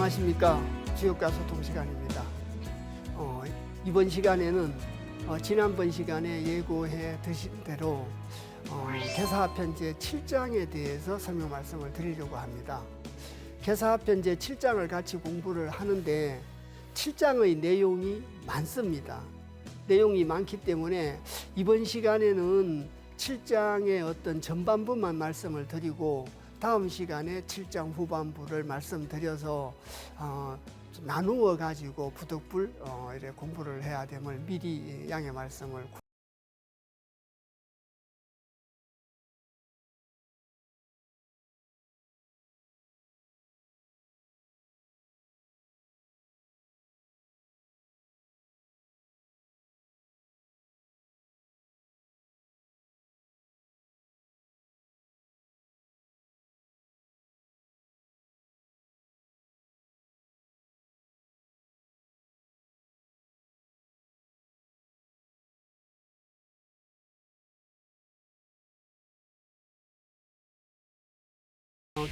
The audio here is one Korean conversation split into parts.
안녕하십니까. 지역과 소통 시간입니다. 이번 시간에는 지난번 시간에 예고해 드신 대로 개사편 제7장에 대해서 설명 말씀을 드리려고 합니다. 개사편 제7장을 같이 공부를 하는데 7장의 내용이 많습니다. 내용이 많기 때문에 이번 시간에는 7장의 어떤 전반부만 말씀을 드리고 다음 시간에 7장 후반부를 말씀드려서 나누어 가지고 부득불 이렇게 공부를 해야 됨을 미리 양해 말씀을.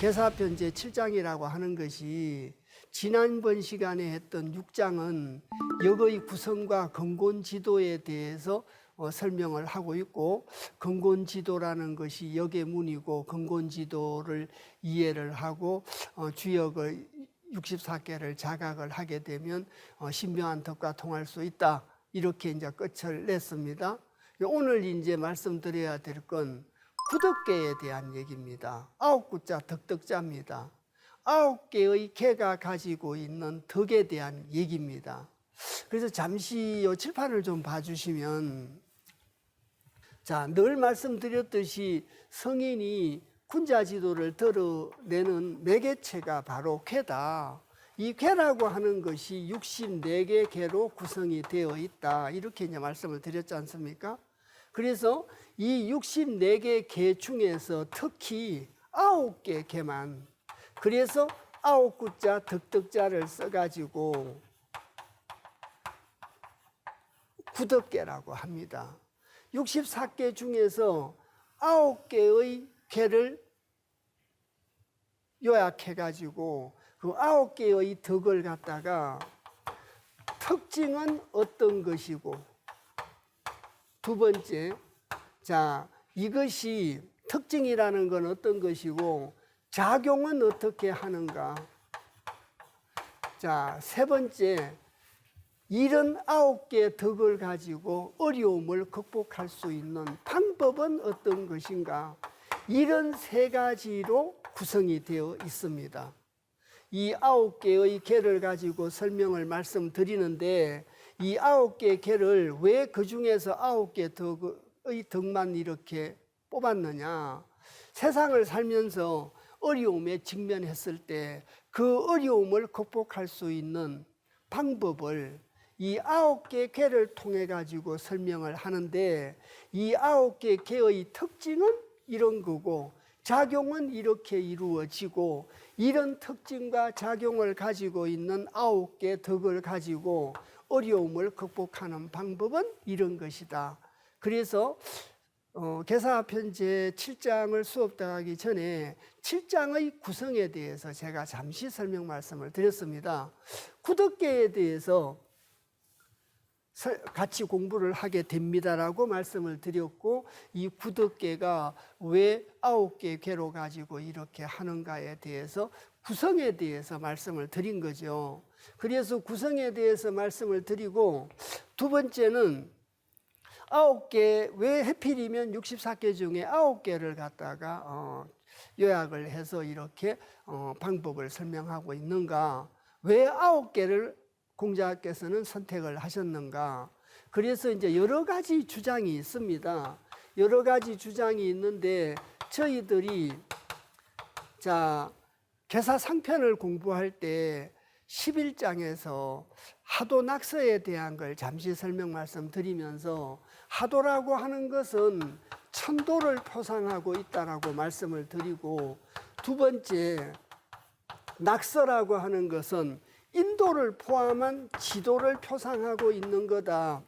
개사편 제7장이라고 하는 것이 지난번 시간에 했던 6장은 역의 구성과 근본지도에 대해서 설명을 하고 있고, 근본지도라는 것이 역의 문이고 근본지도를 이해를 하고 주역의 64개를 자각을 하게 되면 신명한 덕과 통할 수 있다, 이렇게 이제 끝을 냈습니다. 오늘 이제 말씀드려야 될 건 구덕계에 대한 얘기입니다. 9구자 덕덕자입니다. 9개의 개가 가지고 있는 덕에 대한 얘기입니다. 그래서 잠시 이 칠판을 좀 봐주시면, 자, 늘 말씀드렸듯이 성인이 군자지도를 드러내는 매개체가 바로 쾌다. 이 쾌라고 하는 것이 64개 개로 구성이 되어 있다, 이렇게 이제 말씀을 드렸지 않습니까? 그래서 이 64개 개 중에서 특히 9개 개만, 그래서 9구자 덕덕자를 써가지고 구덕계라고 합니다. 64개 중에서 9개의 개를 요약해가지고 그 9개의 덕을 갖다가 특징은 어떤 것이고, 두 번째, 자, 이것이 특징이라는 건 어떤 것이고 작용은 어떻게 하는가. 자, 세 번째, 79개 덕을 가지고 어려움을 극복할 수 있는 방법은 어떤 것인가. 이런 세 가지로 구성이 되어 있습니다. 이 9개의 개를 가지고 설명을 말씀드리는데, 이 9개 개를 왜 그 중에서 9개 덕의 덕만 이렇게 뽑았느냐. 세상을 살면서 어려움에 직면했을 때 그 어려움을 극복할 수 있는 방법을 이 9개 개를 통해 가지고 설명을 하는데, 이 9개 개의 특징은 이런 거고 작용은 이렇게 이루어지고, 이런 특징과 작용을 가지고 있는 9개 덕을 가지고 어려움을 극복하는 방법은 이런 것이다. 그래서 개사편 제7장을 수업 들어가기 전에 7장의 구성에 대해서 제가 잠시 설명 말씀을 드렸습니다. 구덕계에 대해서 같이 공부를 하게 됩니다라고 말씀을 드렸고, 이 구덕계가 왜 9개 궤로 가지고 이렇게 하는가에 대해서 구성에 대해서 말씀을 드린 거죠. 그래서 구성에 대해서 말씀을 드리고, 두 번째는 9개, 왜 해필이면 64개 중에 9개를 갖다가 요약을 해서 이렇게 방법을 설명하고 있는가? 왜 9개를 공자께서는 선택을 하셨는가? 그래서 이제 여러 가지 주장이 있습니다. 여러 가지 주장이 있는데 저희들이 계사상편을 공부할 때 11장에서 하도 낙서에 대한 걸 잠시 설명 말씀드리면서 하도라고 하는 것은 천도를 표상하고 있다라고 말씀을 드리고, 두 번째 낙서라고 하는 것은 인도를 포함한 지도를 표상하고 있는 거다,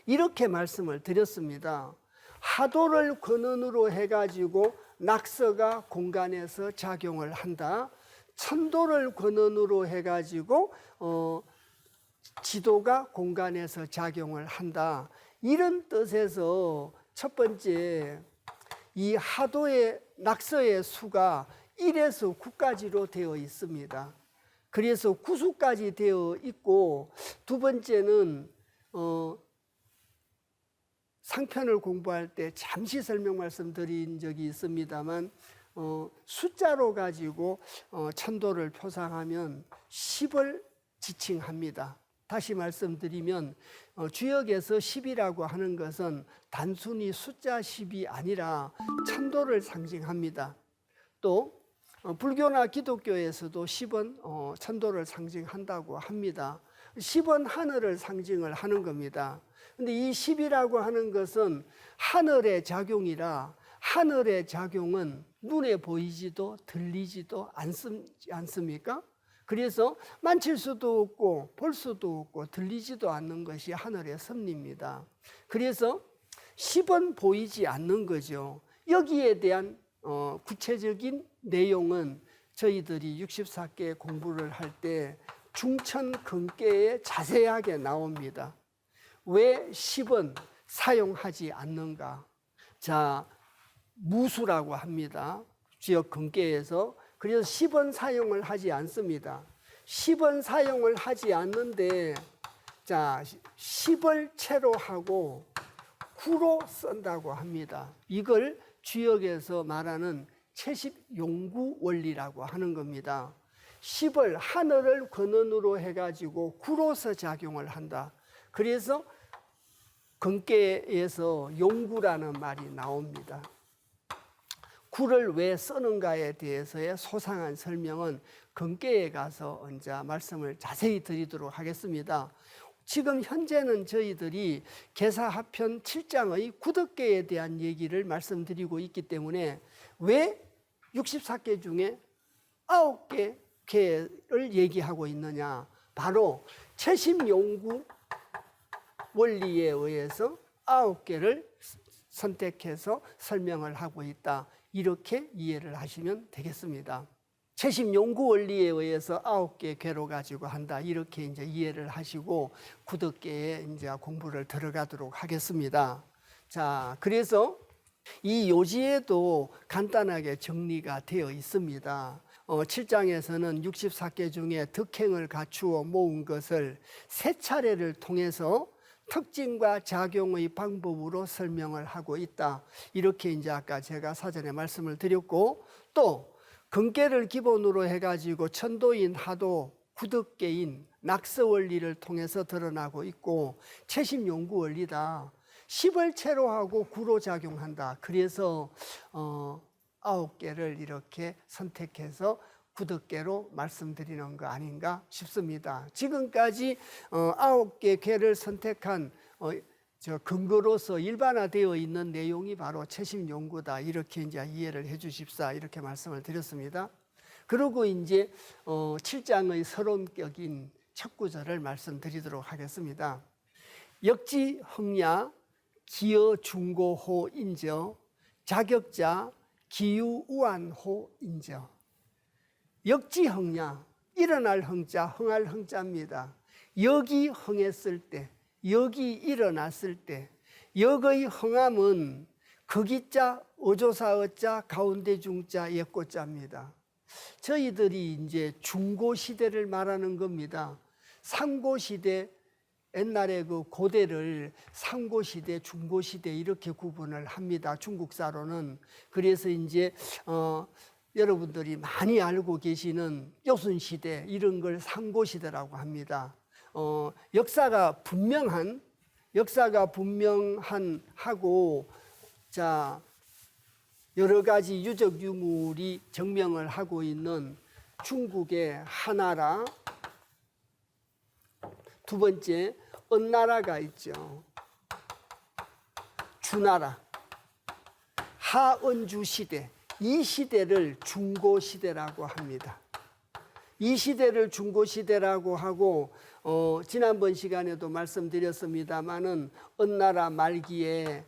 이렇게 말씀을 드렸습니다. 하도를 근원으로 해가지고 낙서가 공간에서 작용을 한다. 천도를 근원으로 해가지고 지도가 공간에서 작용을 한다. 이런 뜻에서 첫 번째, 이 하도의 낙서의 수가 1에서 9까지로 되어 있습니다. 그래서 구수까지 되어 있고, 두 번째는 상편을 공부할 때 잠시 설명 말씀드린 적이 있습니다만 숫자로 가지고 천도를 표상하면 10을 지칭합니다. 다시 말씀드리면 주역에서 10이라고 하는 것은 단순히 숫자 10이 아니라 천도를 상징합니다. 또 불교나 기독교에서도 10은 천도를 상징한다고 합니다. 10은 하늘을 상징을 하는 겁니다. 근데 이 10이라고 하는 것은 하늘의 작용이라, 하늘의 작용은 눈에 보이지도 들리지도 않습니까? 그래서 만질 수도 없고 볼 수도 없고 들리지도 않는 것이 하늘의 섭리입니다. 그래서 10은 보이지 않는 거죠. 여기에 대한 구체적인 내용은 저희들이 64개 공부를 할 때 중천근계에 자세하게 나옵니다. 왜 10은 사용하지 않는가? 무수라고 합니다. 지역 근계에서. 그래서 10은 사용을 하지 않습니다. 10은 사용을 하지 않는데 10을 채로 하고 9로 쓴다고 합니다. 이걸 주역에서 말하는 채십용구 원리라고 하는 겁니다. 10을 하늘을 근원으로 해가지고 9로서 작용을 한다. 그래서 근계에서 용구라는 말이 나옵니다. 9를 왜 쓰는가에 대해서의 소상한 설명은 근계에 가서 이제 말씀을 자세히 드리도록 하겠습니다. 지금 현재는 저희들이 계사하편 7장의 구덕계에 대한 얘기를 말씀드리고 있기 때문에 왜 64계 중에 9개 계를 얘기하고 있느냐? 바로 채심용구 원리에 의해서 9개를 선택해서 설명을 하고 있다. 이렇게 이해를 하시면 되겠습니다. 채심용구 원리에 의해서 9개 궤로 가지고 한다. 이렇게 이제 이해를 하시고 구덕계에 이제 공부를 들어가도록 하겠습니다. 그래서 이 요지에도 간단하게 정리가 되어 있습니다. 7장에서는 64개 중에 덕행을 갖추어 모은 것을 세 차례를 통해서 특징과 작용의 방법으로 설명을 하고 있다. 이렇게 이제 아까 제가 사전에 말씀을 드렸고, 또 근계를 기본으로 해가지고 천도인, 하도, 구덕계인, 낙서 원리를 통해서 드러나고 있고, 채심용구 원리다. 10을 채로 하고 9로 작용한다. 그래서 9개를 이렇게 선택해서 구덕계로 말씀드리는 거 아닌가 싶습니다. 지금까지 9개 궤를 선택한 근거로서 일반화되어 있는 내용이 바로 채심용구다. 이렇게 이제 이해를 해 주십사. 이렇게 말씀을 드렸습니다. 그리고 이제 7장의 서론격인 첫 구절을 말씀드리도록 하겠습니다. 역지 흥야 기여 중고호 인저 자격자 기유 우안호 인저. 역지 흥야, 일어날 흥자, 흥할 흥자입니다. 역이 흥했을 때, 역이 일어났을 때, 역의 흥함은 극이자, 어조사어자, 가운데 중자, 옛고자입니다. 저희들이 이제 중고시대를 말하는 겁니다. 상고시대, 옛날에 그 고대를 상고시대, 중고시대 이렇게 구분을 합니다. 중국사로는. 그래서 이제 여러분들이 많이 알고 계시는 요순시대 이런 걸 상고시대라고 합니다. 역사가 분명한 하고 자 여러 가지 유적 유물이 증명을 하고 있는 중국의 하나라, 두 번째 은나라가 있죠. 주나라, 하은주 시대, 이 시대를 중고시대라고 합니다. 이 시대를 중고시대라고 하고 지난번 시간에도 말씀드렸습니다마는 은나라 말기에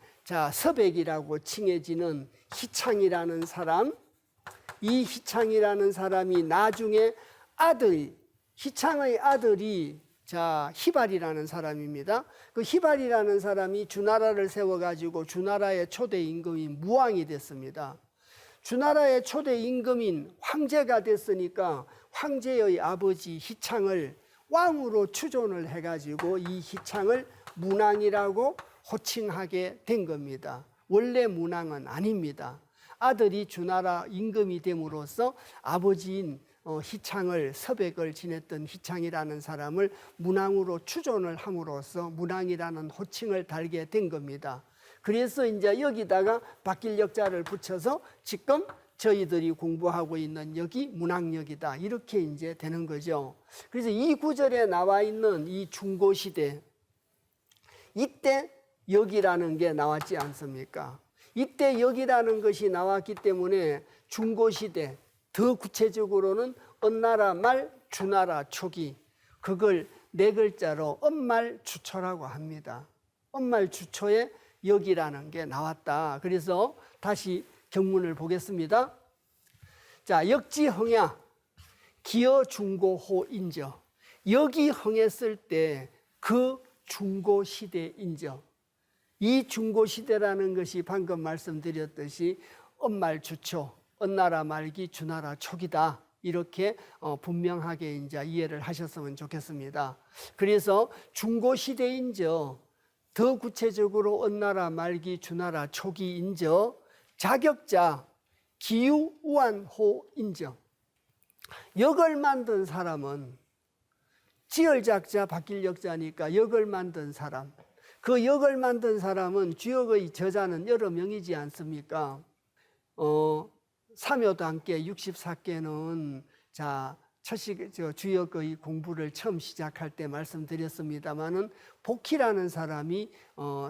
서백이라고 칭해지는 희창이라는 사람, 이 희창이라는 사람이 나중에 희창의 아들이 희발이라는 사람입니다. 그 희발이라는 사람이 주나라를 세워가지고 주나라의 초대 임금이 무왕이 됐습니다. 주나라의 초대 임금인 황제가 됐으니까 황제의 아버지 희창을 왕으로 추존을 해가지고 이 희창을 문왕이라고 호칭하게 된 겁니다. 원래 문왕은 아닙니다. 아들이 주나라 임금이 됨으로써 아버지인 희창을 서백을 지냈던 희창이라는 사람을 문왕으로 추존을 함으로써 문왕이라는 호칭을 달게 된 겁니다. 그래서 이제 여기다가 바뀔역자를 붙여서 지금 저희들이 공부하고 있는 역이 문왕역이다 이렇게 이제 되는 거죠. 그래서 이 구절에 나와 있는 이 중고시대, 이때 역이라는 게 나왔지 않습니까? 이때 역이라는 것이 나왔기 때문에 중고시대, 더 구체적으로는 은나라 말 주나라 초기, 그걸 네 글자로 은말주초라고 합니다. 은말주초에 역이라는 게 나왔다. 그래서 다시 경문을 보겠습니다. 자, 역지흥야 기어중고호 인저, 역이 흥했을 때 그 중고시대 인저, 이 중고시대라는 것이 방금 말씀드렸듯이 은말주초, 은나라 말기 주나라 초기다 이렇게 분명하게 이제 이해를 하셨으면 좋겠습니다. 그래서 중고시대인저, 더 구체적으로 은나라 말기 주나라 초기인저, 자격자 기유우안호인저, 역을 만든 사람은 지을작자 바뀔역자니까 역을 만든 사람, 그 역을 만든 사람은 주역의 저자는 여러 명이지 않습니까? 삼여도 함께 64개는 주역의 공부를 처음 시작할 때 말씀드렸습니다마는 복희라는 사람이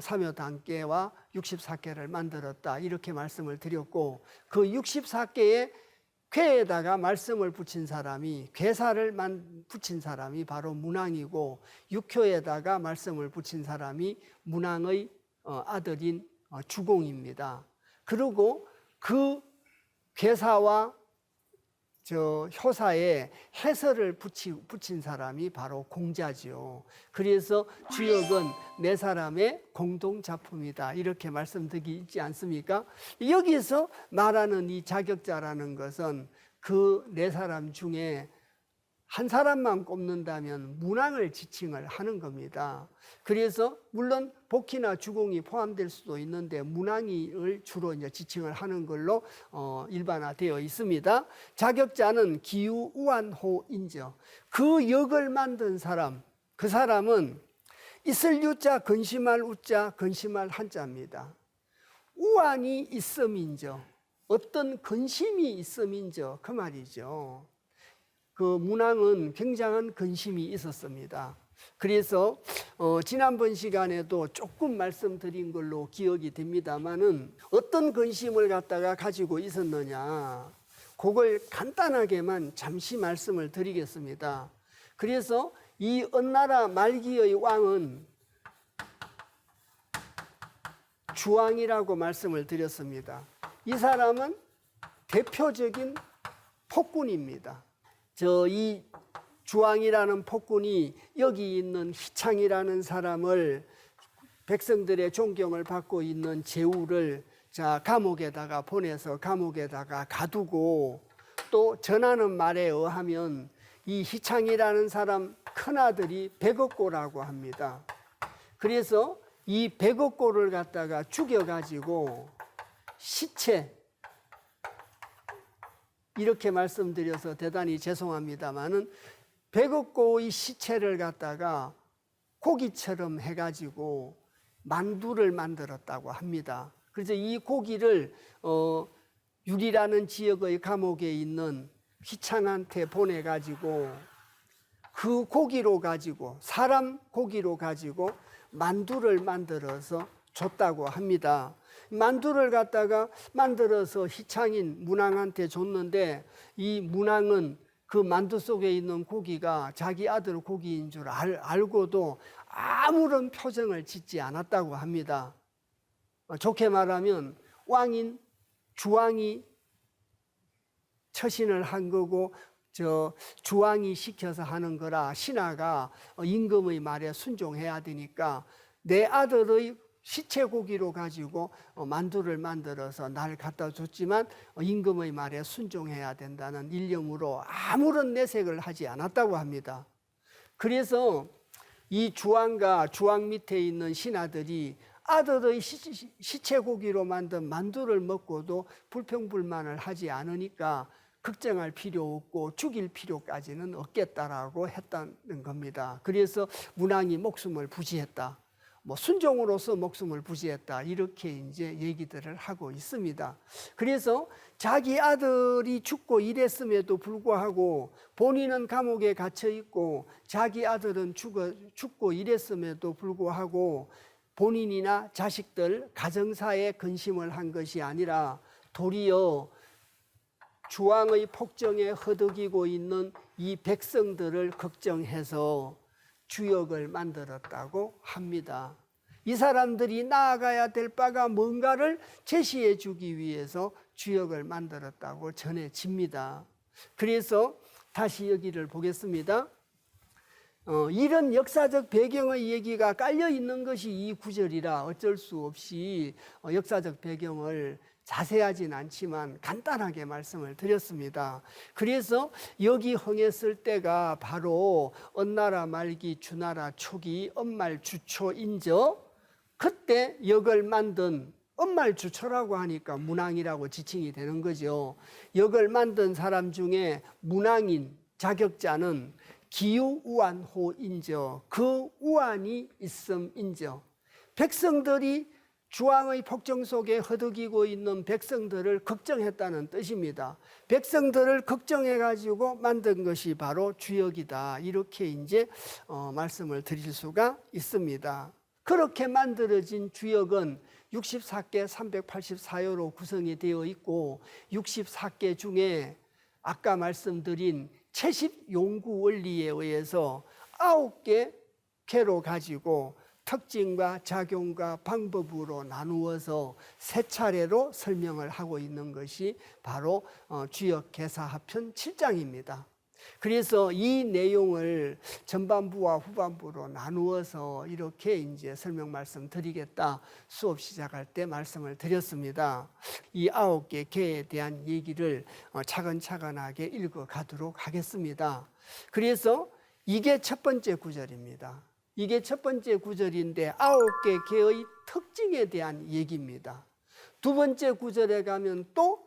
삼여도 함께와 64개를 만들었다 이렇게 말씀을 드렸고, 그 64개의 쾌에다가 말씀을 붙인 사람이, 쾌사를 붙인 사람이 바로 문왕이고, 육효에다가 말씀을 붙인 사람이 문왕의 아들인 주공입니다. 그리고 그 쾌사와 효사에 해설을 붙인 사람이 바로 공자죠. 그래서 주역은 네 사람의 공동작품이다 이렇게 말씀드리지 않습니까? 여기서 말하는 이 자격자라는 것은 그 네 사람 중에 한 사람만 꼽는다면 문왕을 지칭을 하는 겁니다. 그래서 물론 복희나 주공이 포함될 수도 있는데 문왕을 주로 이제 지칭을 하는 걸로 일반화되어 있습니다. 자격자는 기유우안호인저, 그 역을 만든 사람, 그 사람은 있을 유자 근심할 우자 근심할 한자입니다. 우안이 있음인저, 어떤 근심이 있음인저 그 말이죠. 그 문왕은 굉장한 근심이 있었습니다. 그래서 지난번 시간에도 조금 말씀드린 걸로 기억이 됩니다마는 어떤 근심을 갖다가 가지고 있었느냐, 그걸 간단하게만 잠시 말씀을 드리겠습니다. 그래서 이 은나라 말기의 왕은 주왕이라고 말씀을 드렸습니다. 이 사람은 대표적인 폭군입니다. 이 주왕이라는 폭군이 여기 있는 희창이라는 사람을, 백성들의 존경을 받고 있는 제후를 감옥에다가 보내서 감옥에다가 가두고, 또 전하는 말에 의하면 이 희창이라는 사람 큰아들이 백업고라고 합니다. 그래서 이 백업고를 갖다가 죽여가지고 시체, 이렇게 말씀드려서 대단히 죄송합니다마는 백업고의 시체를 갖다가 고기처럼 해가지고 만두를 만들었다고 합니다. 그래서 이 고기를 유리라는 지역의 감옥에 있는 휘창한테 보내가지고 그 고기로 가지고 사람 고기로 가지고 만두를 만들어서 줬다고 합니다. 만두를 갖다가 만들어서 휘창인 문왕한테 줬는데 이 문왕은 그 만두 속에 있는 고기가 자기 아들 고기인 줄 알고도 아무런 표정을 짓지 않았다고 합니다. 좋게 말하면 왕인 주왕이 처신을 한 거고 주왕이 시켜서 하는 거라 신하가 임금의 말에 순종해야 되니까 내 아들의 시체 고기로 가지고 만두를 만들어서 날 갖다 줬지만 임금의 말에 순종해야 된다는 일념으로 아무런 내색을 하지 않았다고 합니다. 그래서 이 주왕과 주왕 밑에 있는 신하들이 아들의 시체 고기로 만든 만두를 먹고도 불평불만을 하지 않으니까 걱정할 필요 없고 죽일 필요까지는 없겠다라고 했다는 겁니다. 그래서 문왕이 목숨을 부지했다. 순종으로서 목숨을 부지했다. 이렇게 이제 얘기들을 하고 있습니다. 그래서 자기 아들이 죽고 이랬음에도 불구하고 본인은 감옥에 갇혀 있고 자기 아들은 죽고 이랬음에도 불구하고 본인이나 자식들, 가정사에 근심을 한 것이 아니라 도리어 주왕의 폭정에 허덕이고 있는 이 백성들을 걱정해서 주역을 만들었다고 합니다. 이 사람들이 나아가야 될 바가 뭔가를 제시해 주기 위해서 주역을 만들었다고 전해집니다. 그래서 다시 여기를 보겠습니다. 이런 역사적 배경의 얘기가 깔려 있는 것이 이 구절이라 어쩔 수 없이 역사적 배경을 자세하진 않지만 간단하게 말씀을 드렸습니다. 그래서 여기 흥했을 때가 바로 언나라 말기 주나라 초기 언말 주초인저 그때 역을 만든 언말 주초라고 하니까 문왕이라고 지칭이 되는 거죠. 역을 만든 사람 중에 문왕인 자격자는 기우우안호인저 그 우안이 있음인저 백성들이 주왕의 폭정 속에 허덕이고 있는 백성들을 걱정했다는 뜻입니다. 백성들을 걱정해가지고 만든 것이 바로 주역이다. 이렇게 이제 말씀을 드릴 수가 있습니다. 그렇게 만들어진 주역은 64개 384요로 구성이 되어 있고 64개 중에 아까 말씀드린 채십용구 원리에 의해서 9개 개로 가지고 특징과 작용과 방법으로 나누어서 세 차례로 설명을 하고 있는 것이 바로 주역 개사하편 7장입니다. 그래서 이 내용을 전반부와 후반부로 나누어서 이렇게 이제 설명 말씀 드리겠다 수업 시작할 때 말씀을 드렸습니다. 이 9개 개에 대한 얘기를 차근차근하게 읽어 가도록 하겠습니다. 그래서 이게 첫 번째 구절입니다. 이게 첫 번째 구절인데 9개 개의 특징에 대한 얘기입니다. 두 번째 구절에 가면 또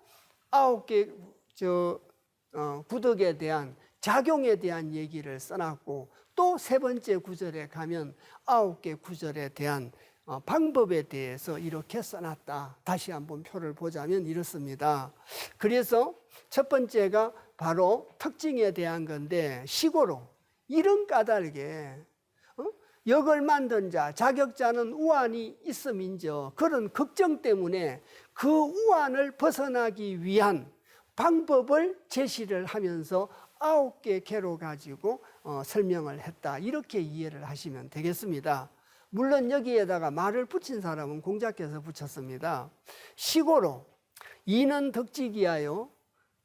9개 구덕에 대한 작용에 대한 얘기를 써놨고 또 세 번째 구절에 가면 9개 구절에 대한 방법에 대해서 이렇게 써놨다. 다시 한번 표를 보자면 이렇습니다. 그래서 첫 번째가 바로 특징에 대한 건데 시고로 이런 까닭에 역을 만든 자, 자격자는 우환이 있음인저 그런 걱정 때문에 그 우환을 벗어나기 위한 방법을 제시를 하면서 9개 개로 가지고 설명을 했다. 이렇게 이해를 하시면 되겠습니다. 물론 여기에다가 말을 붙인 사람은 공자께서 붙였습니다. 시고로 이는 덕지기하여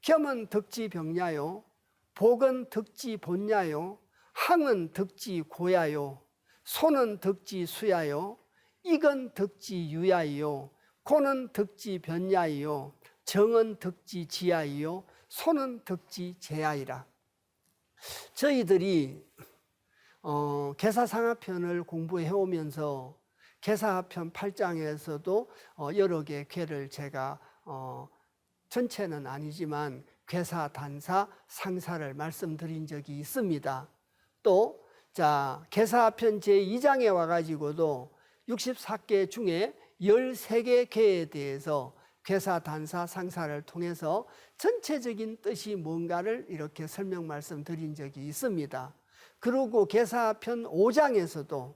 겸은 덕지병야요 복은 덕지본야요 항은 덕지고야요 소는 덕지수야요 익은 덕지유야요 고는 덕지변야요 정은 덕지지야요 소는 덕지제야이라. 저희들이 개사상하편을 공부해 오면서 개사편 8장에서도 여러 개 괴를 제가 전체는 아니지만 괴사, 단사, 상사를 말씀드린 적이 있습니다. 또 괴사편 제2장에 와가지고도 64개 중에 13개 궤에 대해서 괴사, 단사, 상사를 통해서 전체적인 뜻이 뭔가를 이렇게 설명 말씀드린 적이 있습니다. 그리고 괴사편 5장에서도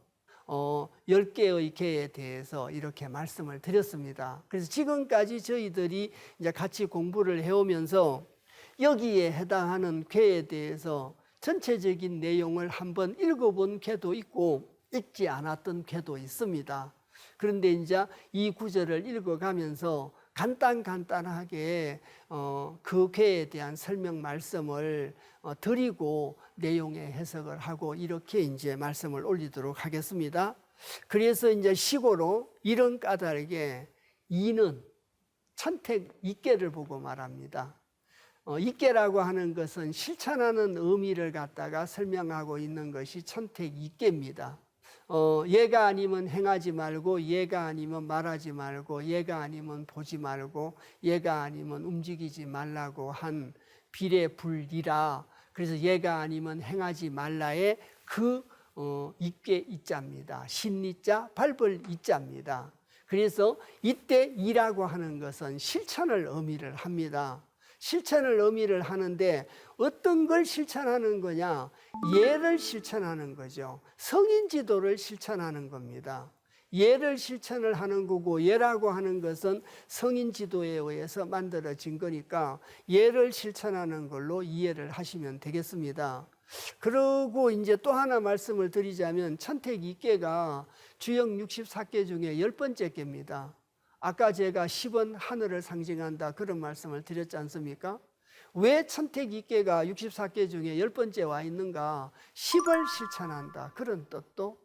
10개의 궤에 대해서 이렇게 말씀을 드렸습니다. 그래서 지금까지 저희들이 이제 같이 공부를 해오면서 여기에 해당하는 궤에 대해서 전체적인 내용을 한번 읽어본 궤도 있고 읽지 않았던 궤도 있습니다. 그런데 이제 이 구절을 읽어가면서 간단하게 그 궤에 대한 설명 말씀을 드리고 내용의 해석을 하고 이렇게 이제 말씀을 올리도록 하겠습니다. 그래서 이제 시고로 이런 까닭에 이는 천택 이께를 보고 말합니다. 이께라고 하는 것은 실천하는 의미를 갖다가 설명하고 있는 것이 천택 이께입니다. 얘가 아니면 행하지 말고, 얘가 아니면 말하지 말고, 얘가 아니면 보지 말고, 얘가 아니면 움직이지 말라고 한 비례불리라. 그래서 얘가 아니면 행하지 말라의 그 이께 이자입니다. 신이자 발벌 이자입니다. 그래서 이때 이라고 하는 것은 실천을 의미를 합니다. 실천을 의미를 하는데 어떤 걸 실천하는 거냐? 예를 실천하는 거죠. 성인 지도를 실천하는 겁니다. 예를 실천을 하는 거고, 예라고 하는 것은 성인 지도에 의해서 만들어진 거니까 예를 실천하는 걸로 이해를 하시면 되겠습니다. 그리고 이제 또 하나 말씀을 드리자면 천택 이께가 주역 64께 중에 10번째 께입니다. 아까 제가 10은 하늘을 상징한다 그런 말씀을 드렸지 않습니까? 왜 천택 이께가 64께 중에 10번째 와 있는가? 10을 실천한다 그런 뜻도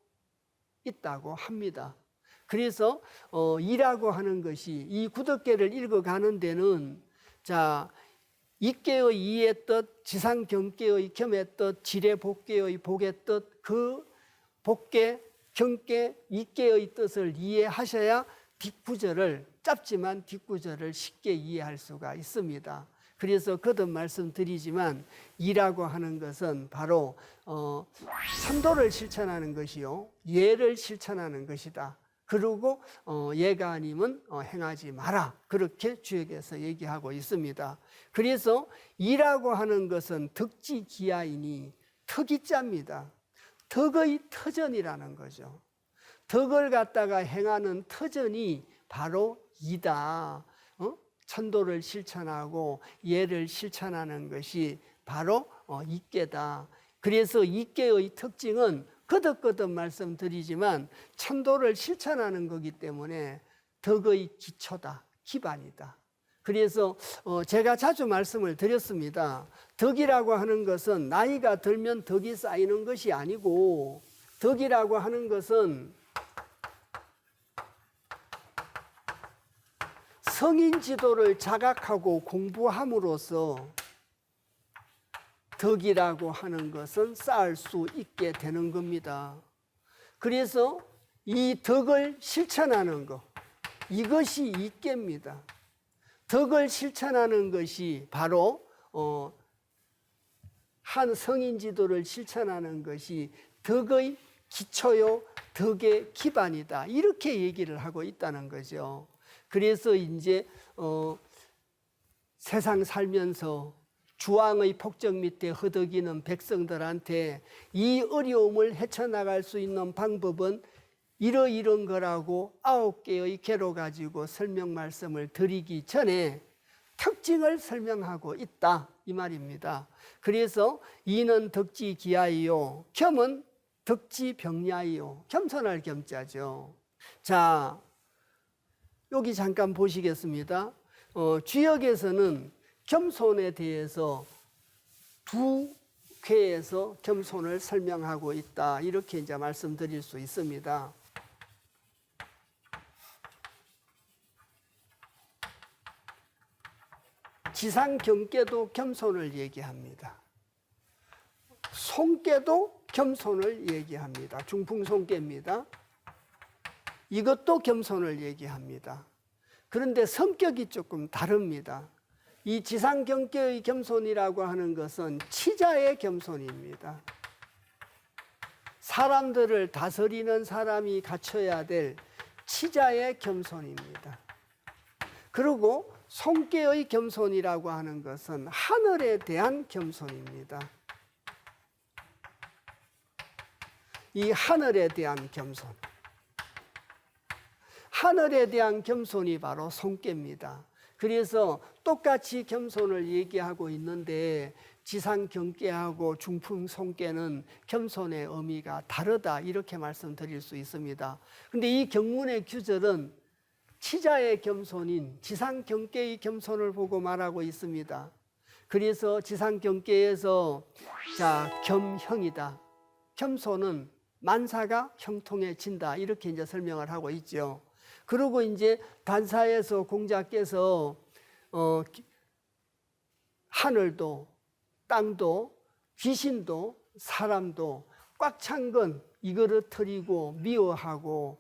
있다고 합니다. 그래서 이라고 하는 것이 이 구덕계를 읽어가는 데는 이께의 이의 뜻, 지상경계의 겸의 뜻, 지례복계의 복의 뜻, 그 복계, 경계, 이께의 뜻을 이해하셔야 뒷구절을 짧지만 뒷구절을 쉽게 이해할 수가 있습니다. 그래서 거듭 말씀드리지만 이라고 하는 것은 바로 참도를 실천하는 것이요 예를 실천하는 것이다. 그리고 예가 아니면 행하지 마라. 그렇게 주역에서 얘기하고 있습니다. 그래서 이라고 하는 것은 덕지기하이니 덕이자입니다. 덕의 터전이라는 거죠. 덕을 갖다가 행하는 터전이 바로 이다. 천도를 실천하고 예를 실천하는 것이 바로 이께다. 그래서 이께의 특징은 거듭 말씀드리지만 천도를 실천하는 거기 때문에 덕의 기초다, 기반이다. 그래서 제가 자주 말씀을 드렸습니다. 덕이라고 하는 것은 나이가 들면 덕이 쌓이는 것이 아니고 덕이라고 하는 것은 성인 지도를 자각하고 공부함으로써 덕이라고 하는 것은 쌓을 수 있게 되는 겁니다. 그래서 이 덕을 실천하는 것, 이것이 이께입니다. 덕을 실천하는 것이 바로 한 성인 지도를 실천하는 것이 덕의 기초요, 덕의 기반이다. 이렇게 얘기를 하고 있다는 거죠. 그래서 이제 세상 살면서 주왕의 폭정 밑에 허덕이는 백성들한테 이 어려움을 헤쳐나갈 수 있는 방법은 이런 거라고 9개의 궤로 가지고 설명 말씀을 드리기 전에 특징을 설명하고 있다 이 말입니다. 그래서 이는 덕지기하이요 겸은 덕지병야이요 겸손할 겸자죠. 자, 여기 잠깐 보시겠습니다. 주역에서는 겸손에 대해서 두 궤에서 겸손을 설명하고 있다. 이렇게 이제 말씀드릴 수 있습니다. 지상경계도 겸손을 얘기합니다. 송계도 겸손을 얘기합니다. 중풍송계입니다. 이것도 겸손을 얘기합니다. 그런데 성격이 조금 다릅니다. 이 지상경계의 겸손이라고 하는 것은 치자의 겸손입니다. 사람들을 다스리는 사람이 갖춰야 될 치자의 겸손입니다. 그리고 손께의 겸손이라고 하는 것은 하늘에 대한 겸손입니다. 이 하늘에 대한 겸손. 하늘에 대한 겸손이 바로 손께입니다. 그래서 똑같이 겸손을 얘기하고 있는데 지상경계하고 중풍손께는 겸손의 의미가 다르다 이렇게 말씀드릴 수 있습니다. 그런데 이 경문의 규절은 치자의 겸손인 지상경계의 겸손을 보고 말하고 있습니다. 그래서 지상경계에서 겸형이다. 겸손은 만사가 형통해진다 이렇게 이제 설명을 하고 있죠. 그리고 이제 단사에서 공자께서 하늘도 땅도 귀신도 사람도 꽉 찬 건 이그러뜨리고 미워하고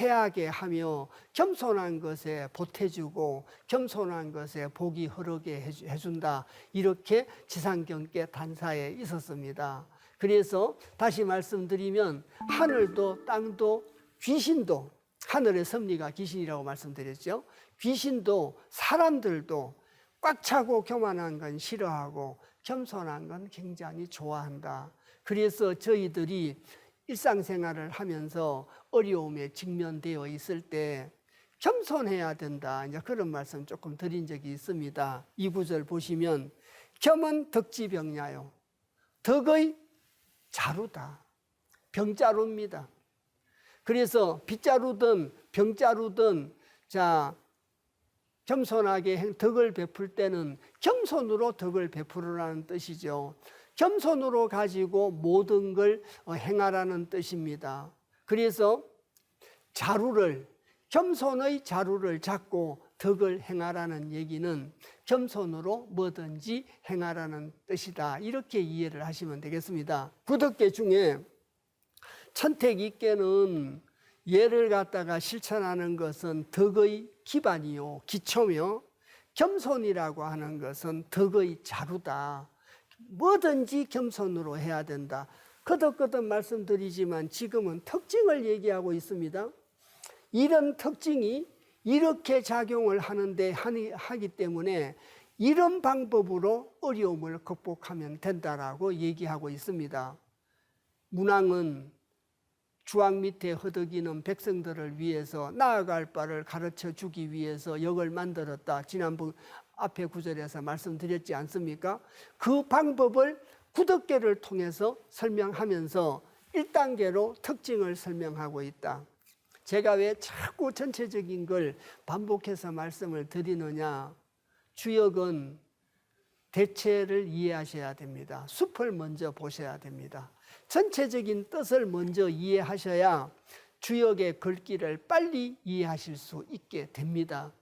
해하게 하며 겸손한 것에 보태주고 겸손한 것에 복이 흐르게 해준다 이렇게 지상경계 단사에 있었습니다. 그래서 다시 말씀드리면 하늘도 땅도 귀신도 하늘의 섭리가 귀신이라고 말씀드렸죠. 귀신도 사람들도 꽉 차고 교만한 건 싫어하고 겸손한 건 굉장히 좋아한다. 그래서 저희들이 일상생활을 하면서 어려움에 직면되어 있을 때 겸손해야 된다. 이제 그런 말씀 조금 드린 적이 있습니다. 이 구절 보시면 겸은 덕지병야요. 덕의 자루다. 병자루입니다. 그래서 빗자루든 병자루든 겸손하게 덕을 베풀 때는 겸손으로 덕을 베풀으라는 뜻이죠. 겸손으로 가지고 모든 걸 행하라는 뜻입니다. 그래서 겸손의 자루를 잡고 덕을 행하라는 얘기는 겸손으로 뭐든지 행하라는 뜻이다. 이렇게 이해를 하시면 되겠습니다. 구덕계 중에 천택 있게는 예를 갖다가 실천하는 것은 덕의 기반이요 기초며 겸손이라고 하는 것은 덕의 자루다. 뭐든지 겸손으로 해야 된다. 거듭거듭 말씀드리지만 지금은 특징을 얘기하고 있습니다. 이런 특징이 이렇게 작용을 하기 때문에 이런 방법으로 어려움을 극복하면 된다라고 얘기하고 있습니다. 문왕은 주왕 밑에 허덕이는 백성들을 위해서 나아갈 바를 가르쳐 주기 위해서 역을 만들었다. 지난번 앞에 구절에서 말씀드렸지 않습니까? 그 방법을 구덕계를 통해서 설명하면서 1단계로 특징을 설명하고 있다. 제가 왜 자꾸 전체적인 걸 반복해서 말씀을 드리느냐. 주역은 대체를 이해하셔야 됩니다. 숲을 먼저 보셔야 됩니다. 전체적인 뜻을 먼저 이해하셔야 주역의 글귀를 빨리 이해하실 수 있게 됩니다.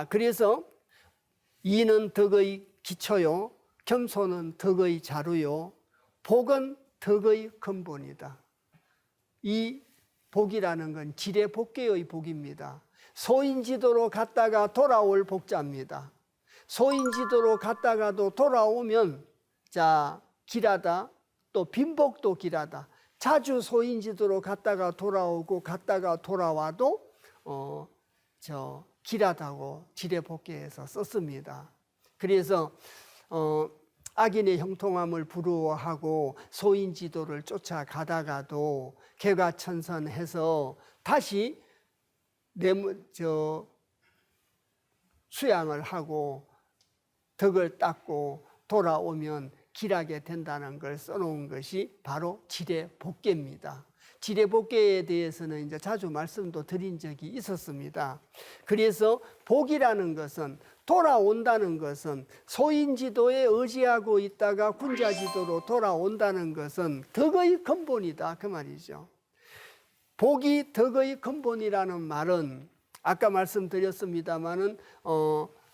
그래서 이는 덕의 기초요, 겸손은 덕의 자루요, 복은 덕의 근본이다. 이 복이라는 건 지레복계의 복입니다. 소인지도로 갔다가 돌아올 복자입니다. 소인지도로 갔다가도 돌아오면 길하다. 또 빈복도 길하다. 자주 소인지도로 갔다가 돌아오고 갔다가 돌아와도 길하다고 지레복계에서 썼습니다. 그래서 악인의 형통함을 부러워하고 소인지도를 쫓아가다가도 개과천선해서 다시 수양을 하고 덕을 닦고 돌아오면 길하게 된다는 걸 써놓은 것이 바로 지레복계입니다. 지레복계에 대해서는 이제 자주 말씀도 드린 적이 있었습니다. 그래서 복이라는 것은 돌아온다는 것은 소인지도에 의지하고 있다가 군자지도로 돌아온다는 것은 덕의 근본이다 그 말이죠. 복이 덕의 근본이라는 말은 아까 말씀드렸습니다마는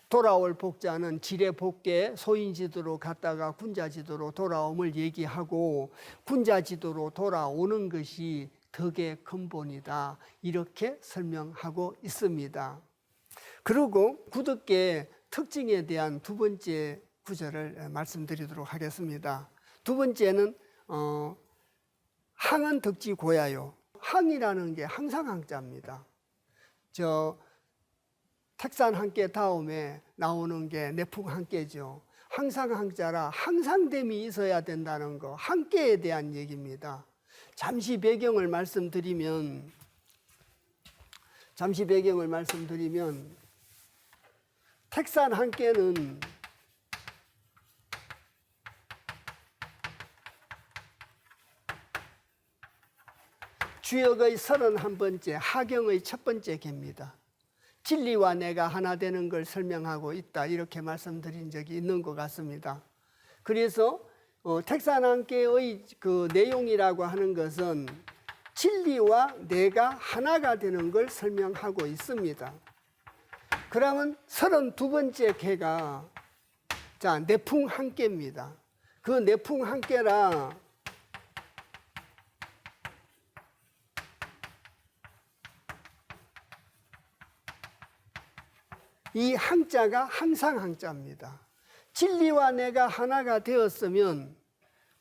돌아올 복자는 지레복계 소인지도로 갔다가 군자지도로 돌아옴을 얘기하고 군자지도로 돌아오는 것이 덕의 근본이다 이렇게 설명하고 있습니다. 그리고 구덕계 특징에 대한 두 번째 구절을 말씀드리도록 하겠습니다. 두 번째는 항은 덕지 고야요. 항이라는 게 항상 항자입니다. 저 택산 한께 다음에 나오는 게 내풍 한께죠. 항상 항자라 항상됨이 있어야 된다는 거, 한께에 대한 얘기입니다. 잠시 배경을 말씀드리면 택산 한께는 주역의 31번째 하경의 첫 번째 개입니다. 진리와 내가 하나 되는 걸 설명하고 있다, 이렇게 말씀드린 적이 있는 것 같습니다. 그래서 택산 한께의 그 내용이라고 하는 것은 진리와 내가 하나가 되는 걸 설명하고 있습니다. 그러면 32번째 개가 자 내풍 한께입니다. 그 내풍 한께라 이 항자가 항상 항자입니다. 진리와 내가 하나가 되었으면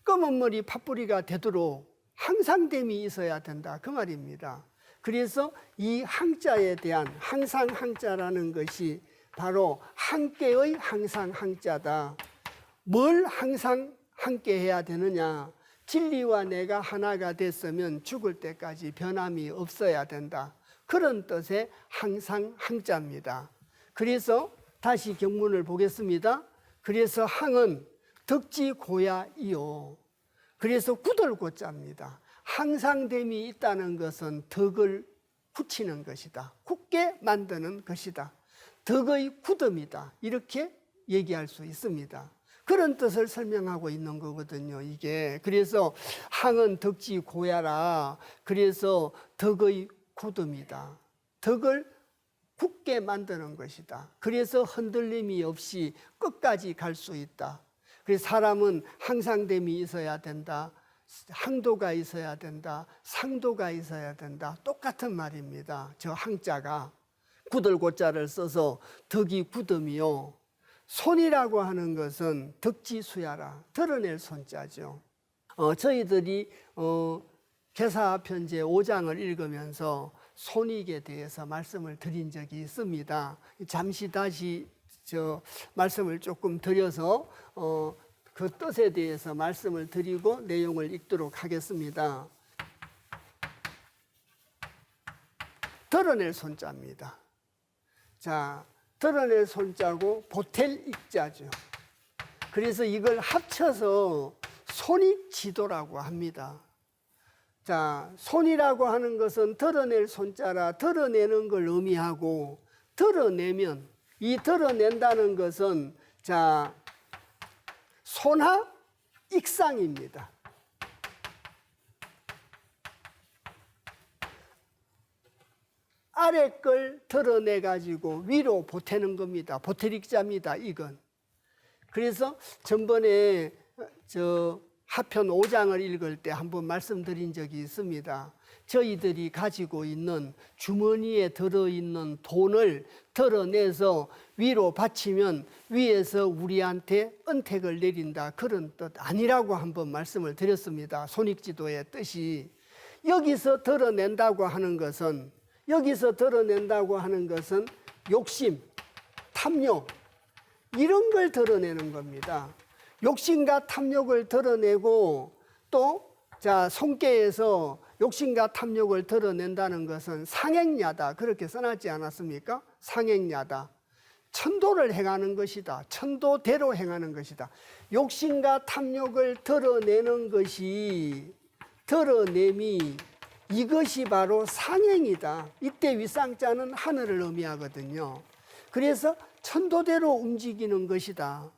검은 머리 팥뿌리가 되도록 항상됨이 있어야 된다, 그 말입니다. 그래서 이 항자에 대한 항상 항자라는 것이 바로 함께의 항상 항자다. 뭘 항상 함께 해야 되느냐? 진리와 내가 하나가 됐으면 죽을 때까지 변함이 없어야 된다, 그런 뜻의 항상 항자입니다. 그래서 다시 경문을 보겠습니다. 그래서 항은 덕지 고야이요. 그래서 굳을고자입니다. 항상됨이 있다는 것은 덕을 굳히는 것이다, 굳게 만드는 것이다, 덕의 굳음이다, 이렇게 얘기할 수 있습니다. 그런 뜻을 설명하고 있는 거거든요, 이게. 그래서 항은 덕지 고야라, 그래서 덕의 굳음이다, 덕을 굳게 만드는 것이다. 그래서 흔들림이 없이 끝까지 갈 수 있다. 그래서 사람은 항상됨이 있어야 된다, 항도가 있어야 된다, 상도가 있어야 된다, 똑같은 말입니다. 저 항자가 굳을고자를 써서 덕이 굳음이요. 손이라고 하는 것은 덕지수야라, 드러낼 손자죠. 저희들이 계사편제 5장을 읽으면서 손익에 대해서 말씀을 드린 적이 있습니다. 잠시 다시 말씀을 조금 드려서 그 뜻에 대해서 말씀을 드리고 내용을 읽도록 하겠습니다. 드러낼 손자입니다. 자, 드러낼 손자고 보탤 익자죠. 그래서 이걸 합쳐서 손익지도라고 합니다. 자, 손이라고 하는 것은 드러낼 손자라 드러내는 걸 의미하고, 드러내면, 이 드러낸다는 것은 자 손하 익상입니다. 아래 걸 드러내 가지고 위로 보태는 겁니다. 보태릭자입니다, 이건. 그래서 전번에 하편 5장을 읽을 때 한번 말씀드린 적이 있습니다. 저희들이 가지고 있는 주머니에 들어있는 돈을 드러내서 위로 받치면 위에서 우리한테 은택을 내린다, 그런 뜻 아니라고 한번 말씀을 드렸습니다. 손익지도의 뜻이. 여기서 드러낸다고 하는 것은 욕심, 탐욕, 이런 걸 드러내는 겁니다. 욕심과 탐욕을 드러내고, 또 손께에서 욕심과 탐욕을 드러낸다는 것은 상행야다, 그렇게 써놨지 않았습니까? 상행야다, 천도를 행하는 것이다, 천도대로 행하는 것이다. 욕심과 탐욕을 드러내는 것이, 드러냄이, 이것이 바로 상행이다. 이때 윗상자는 하늘을 의미하거든요. 그래서 천도대로 움직이는 것이다.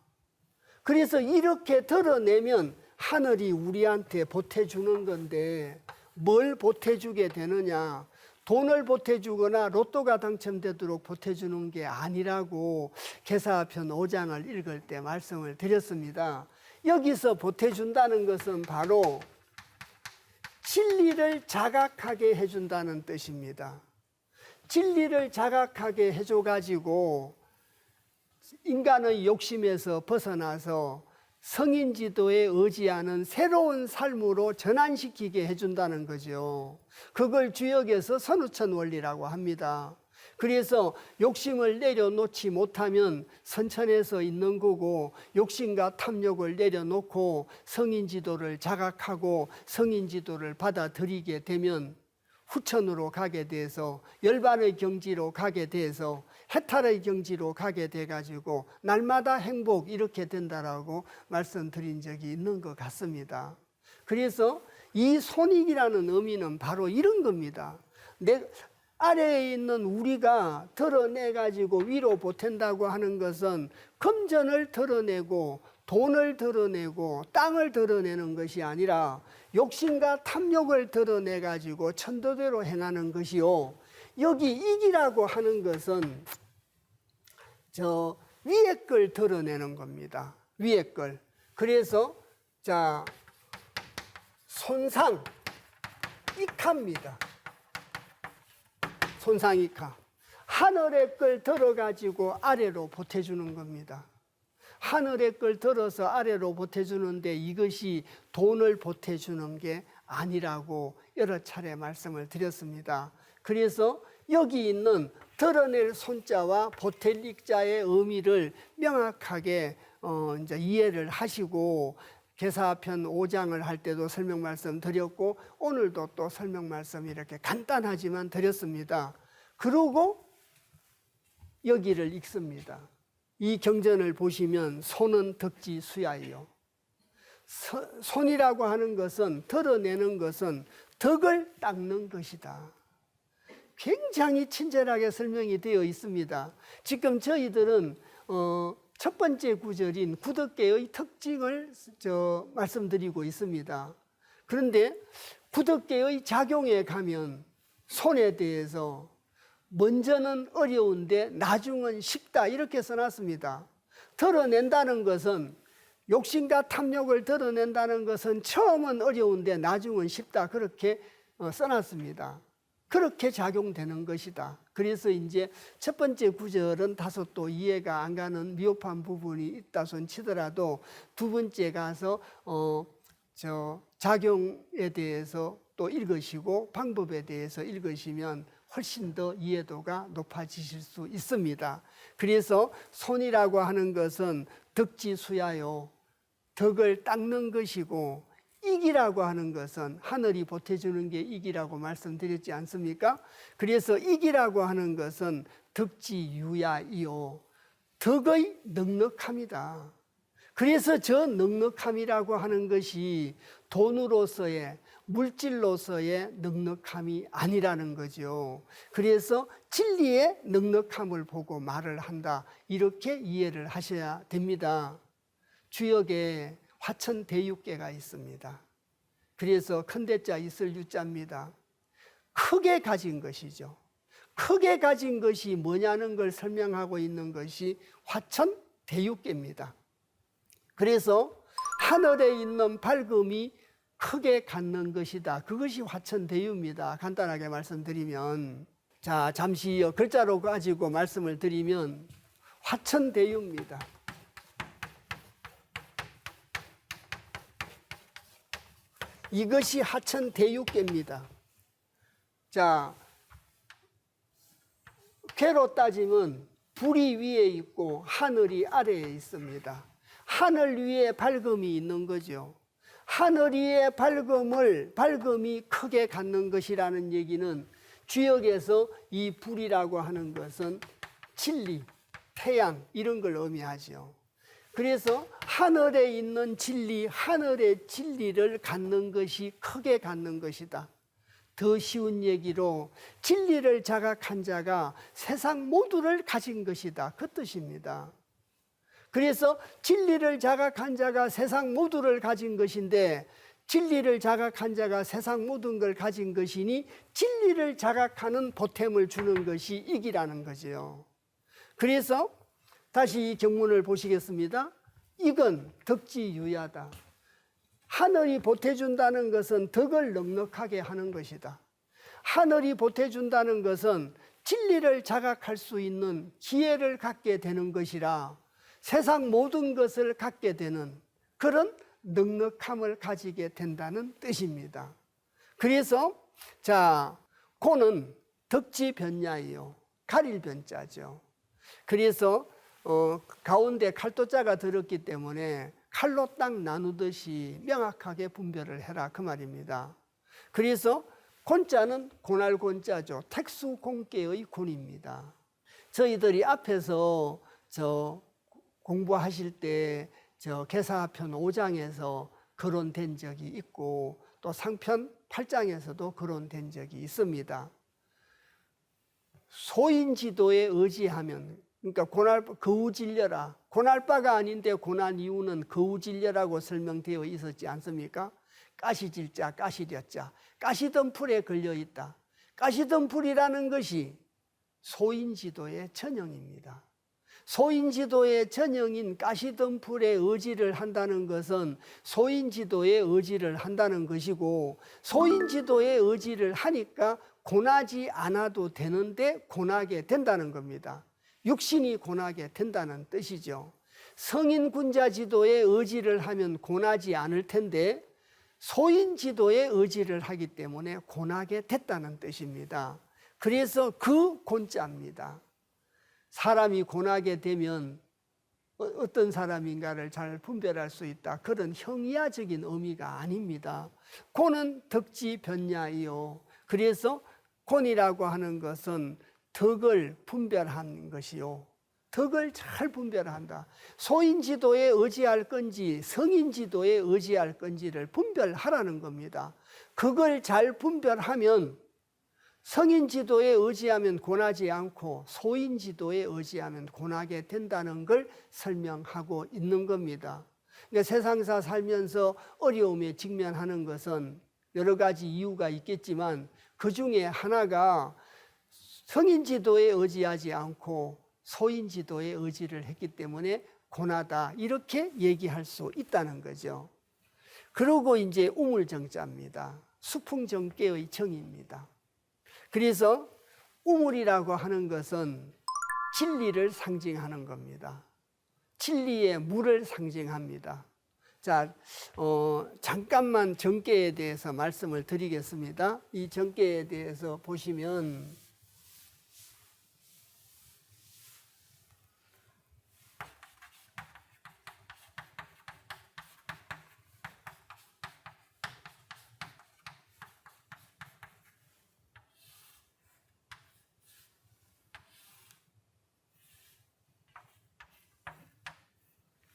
그래서 이렇게 드러내면 하늘이 우리한테 보태주는 건데, 뭘 보태주게 되느냐? 돈을 보태주거나 로또가 당첨되도록 보태주는 게 아니라고 계사편 5장을 읽을 때 말씀을 드렸습니다. 여기서 보태준다는 것은 바로 진리를 자각하게 해준다는 뜻입니다. 진리를 자각하게 해줘가지고 인간의 욕심에서 벗어나서 성인 지도에 의지하는 새로운 삶으로 전환시키게 해준다는 거죠. 그걸 주역에서 선우천 원리라고 합니다. 그래서 욕심을 내려놓지 못하면 선천에서 있는 거고, 욕심과 탐욕을 내려놓고 성인 지도를 자각하고 성인 지도를 받아들이게 되면 후천으로 가게 돼서 열반의 경지로 가게 돼서 해탈의 경지로 가게 돼가지고 날마다 행복 이렇게 된다라고 말씀드린 적이 있는 것 같습니다. 그래서 이 손익이라는 의미는 바로 이런 겁니다. 내 아래에 있는 우리가 드러내가지고 위로 보탠다고 하는 것은 금전을 드러내고 돈을 드러내고 땅을 드러내는 것이 아니라 욕심과 탐욕을 드러내가지고 천도대로 행하는 것이요. 여기 이기라고 하는 것은 저 위에 걸 드러내는 겁니다. 위에 걸. 그래서 자 손상 이카입니다. 손상 이카. 하늘의 걸 들어가지고 아래로 보태주는 겁니다. 하늘의 걸 들어서 아래로 보태주는데 이것이 돈을 보태주는 게 아니라고 여러 차례 말씀을 드렸습니다. 그래서 여기 있는 드러낼 손자와 보탤 익자의 의미를 명확하게 이제 이해를 하시고 계사편 5장을 할 때도 설명 말씀 드렸고 오늘도 또 설명 말씀 이렇게 간단하지만 드렸습니다. 그리고 여기를 읽습니다. 이 경전을 보시면 손은 덕지 수야이요. 손이라고 하는 것은 드러내는 것은 덕을 닦는 것이다. 굉장히 친절하게 설명이 되어 있습니다. 지금 저희들은 첫 번째 구절인 구덕계의 특징을 말씀드리고 있습니다. 그런데 구덕계의 작용에 가면 손에 대해서 먼저는 어려운데 나중은 쉽다 이렇게 써놨습니다. 드러낸다는 것은 욕심과 탐욕을 드러낸다는 것은 처음은 어려운데 나중은 쉽다 그렇게 써놨습니다. 그렇게 작용되는 것이다. 그래서 이제 첫 번째 구절은 다소 또 이해가 안 가는 미흡한 부분이 있다 손 치더라도 두 번째 가서 작용에 대해서 또 읽으시고 방법에 대해서 읽으시면 훨씬 더 이해도가 높아지실 수 있습니다. 그래서 손이라고 하는 것은 덕지수야요. 덕을 닦는 것이고 이기라고 하는 것은 하늘이 보태주는 게 이기라고 말씀드렸지 않습니까? 그래서 이기라고 하는 것은 덕지유야이요. 덕의 넉넉함이다. 그래서 저 넉넉함이라고 하는 것이 돈으로서의 물질로서의 넉넉함이 아니라는 거죠. 그래서 진리의 넉넉함을 보고 말을 한다. 이렇게 이해를 하셔야 됩니다. 주역에 화천대육계가 있습니다. 그래서 큰대자 있을 유자입니다. 크게 가진 것이죠. 크게 가진 것이 뭐냐는 걸 설명하고 있는 것이 화천대육계입니다. 그래서 하늘에 있는 밝음이 크게 갖는 것이다. 그것이 화천대유입니다. 간단하게 말씀드리면 자 잠시 글자로 가지고 말씀을 드리면 화천대유입니다. 이것이 화천대유계입니다. 자, 괴로 따지면 불이 위에 있고 하늘이 아래에 있습니다. 하늘 위에 밝음이 있는 거죠. 하늘 위에 밝음이 크게 갖는 것이라는 얘기는 주역에서 이 불이라고 하는 것은 진리, 태양 이런 걸 의미하죠. 그래서 하늘에 있는 진리, 하늘의 진리를 갖는 것이 크게 갖는 것이다. 더 쉬운 얘기로 진리를 자각한 자가 세상 모두를 가진 것이다. 그 뜻입니다. 그래서 진리를 자각한 자가 세상 모두를 가진 것인데 진리를 자각한 자가 세상 모든 걸 가진 것이니 진리를 자각하는 보탬을 주는 것이 이기라는 거죠. 그래서 다시 이 경문을 보시겠습니다. 이건 덕지유야다. 하늘이 보태준다는 것은 덕을 넉넉하게 하는 것이다. 하늘이 보태준다는 것은 진리를 자각할 수 있는 기회를 갖게 되는 것이라 세상 모든 것을 갖게 되는 그런 넉넉함을 가지게 된다는 뜻입니다. 그래서 자, 고는 덕지변야이요, 가릴 변자죠. 그래서 가운데 칼도자가 들었기 때문에 칼로 딱 나누듯이 명확하게 분별을 해라 그 말입니다. 그래서 곤자는 고날곤자죠. 택수공계의 곤입니다. 저희들이 앞에서 공부하실 때 계사편 5장에서 거론된 적이 있고 또 상편 8장에서도 거론된 적이 있습니다. 소인지도에 의지하면, 그러니까 거우질려라. 고날바가 아닌데 고난 이유는 거우질려라고 설명되어 있었지 않습니까? 가시질자, 가시려자, 가시던 풀에 걸려 있다. 가시던 풀이라는 것이 소인지도의 전형입니다. 소인지도의 전형인 가시던 풀에 의지를 한다는 것은 소인지도에 의지를 한다는 것이고, 소인지도에 의지를 하니까 고나지 않아도 되는데 고나게 된다는 겁니다. 육신이 고나게 된다는 뜻이죠. 성인군자지도에 의지를 하면 고나지 않을 텐데 소인지도에 의지를 하기 때문에 고나게 됐다는 뜻입니다. 그래서 그 곤자입니다. 사람이 고나게 되면 어떤 사람인가를 잘 분별할 수 있다, 그런 형이야적인 의미가 아닙니다. 고는 덕지변야이요. 그래서 곤이라고 하는 것은 덕을 분별한 것이요, 덕을 잘 분별한다. 소인지도에 의지할 건지 성인지도에 의지할 건지를 분별하라는 겁니다. 그걸 잘 분별하면 성인지도에 의지하면 고나지 않고 소인지도에 의지하면 고나게 된다는 걸 설명하고 있는 겁니다. 그러니까 세상사 살면서 어려움에 직면하는 것은 여러 가지 이유가 있겠지만 그 중에 하나가 성인지도에 의지하지 않고 소인지도에 의지를 했기 때문에 고나다, 이렇게 얘기할 수 있다는 거죠. 그리고 이제 우물정자입니다. 수풍정계의 정입니다. 그래서 우물이라고 하는 것은 진리를 상징하는 겁니다. 진리의 물을 상징합니다. 자, 잠깐만 정계에 대해서 말씀을 드리겠습니다. 이 정계에 대해서 보시면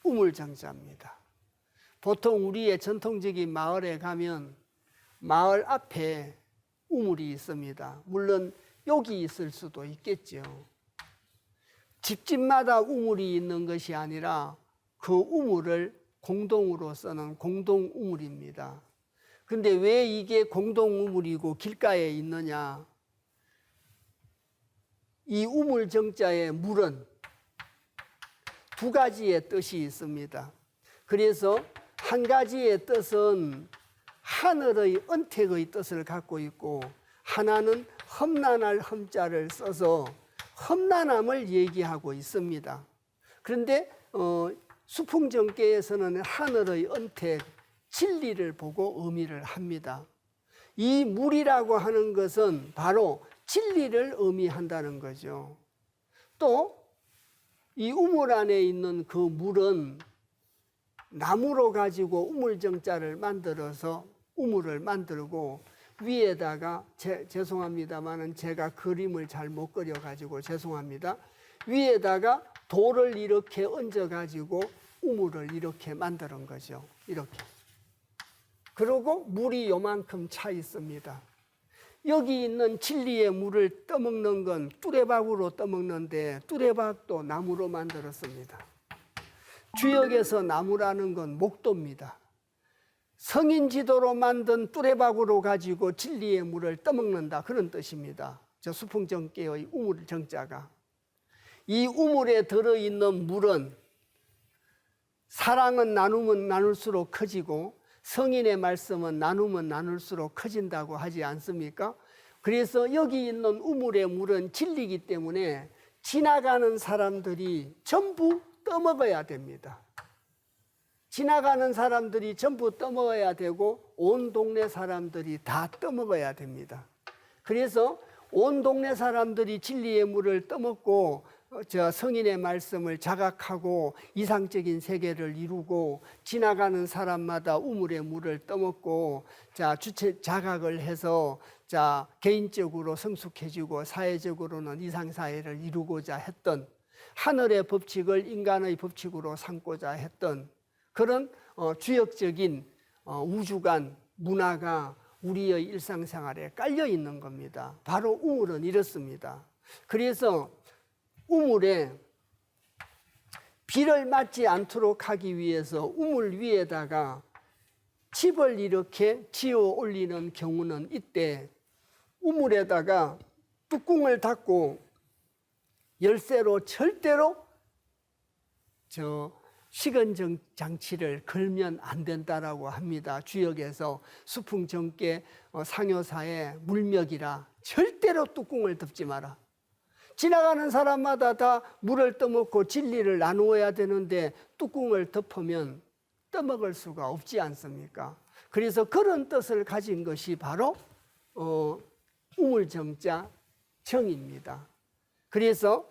우물정자입니다. 보통 우리의 전통적인 마을에 가면 마을 앞에 우물이 있습니다. 물론 여기 있을 수도 있겠죠. 집집마다 우물이 있는 것이 아니라 그 우물을 공동으로 쓰는 공동우물입니다. 그런데 왜 이게 공동우물이고 길가에 있느냐? 이 우물정자의 물은 두 가지의 뜻이 있습니다. 그래서 한 가지의 뜻은 하늘의 은택의 뜻을 갖고 있고, 하나는 험난할 험자를 써서 험난함을 얘기하고 있습니다. 그런데 수풍정계에서는 하늘의 은택, 진리를 보고 의미를 합니다. 이 물이라고 하는 것은 바로 진리를 의미한다는 거죠. 또 이 우물 안에 있는 그 물은 나무로 가지고 우물정자를 만들어서 우물을 만들고, 위에다가 죄송합니다만은 제가 그림을 잘 못 그려 가지고 죄송합니다. 위에다가 돌을 이렇게 얹어 가지고 우물을 이렇게 만드는 거죠. 이렇게. 그리고 물이 요만큼 차 있습니다. 여기 있는 진리의 물을 떠먹는 건 뚜레박으로 떠먹는데 뚜레박도 나무로 만들었습니다. 주역에서 나무라는 건 목도입니다. 성인지도로 만든 뚜레박으로 가지고 진리의 물을 떠먹는다, 그런 뜻입니다. 저 수풍정계의 우물정자가. 이 우물에 들어있는 물은 사랑은 나누면 나눌수록 커지고 성인의 말씀은 나누면 나눌수록 커진다고 하지 않습니까? 그래서 여기 있는 우물의 물은 진리이기 때문에 지나가는 사람들이 전부 떠먹어야 됩니다. 지나가는 사람들이 전부 떠먹어야 되고 온 동네 사람들이 다 떠먹어야 됩니다. 그래서 온 동네 사람들이 진리의 물을 떠먹고 성인의 말씀을 자각하고 이상적인 세계를 이루고 지나가는 사람마다 우물의 물을 떠먹고 주체 자각을 해서 개인적으로 성숙해지고 사회적으로는 이상사회를 이루고자 했던 하늘의 법칙을 인간의 법칙으로 삼고자 했던 그런 주역적인 우주관 문화가 우리의 일상생활에 깔려 있는 겁니다. 바로 우물은 이렇습니다. 그래서 우물에 비를 맞지 않도록 하기 위해서 우물 위에다가 집을 이렇게 지어 올리는 경우는 이때 우물에다가 뚜껑을 닫고 열쇠로 절대로 식은 장치를 걸면 안 된다라고 합니다. 주역에서 수풍정계 상효사의 물맥이라 절대로 뚜껑을 덮지 마라. 지나가는 사람마다 다 물을 떠먹고 진리를 나누어야 되는데 뚜껑을 덮으면 떠먹을 수가 없지 않습니까? 그래서 그런 뜻을 가진 것이 바로 우물정자 정입니다. 그래서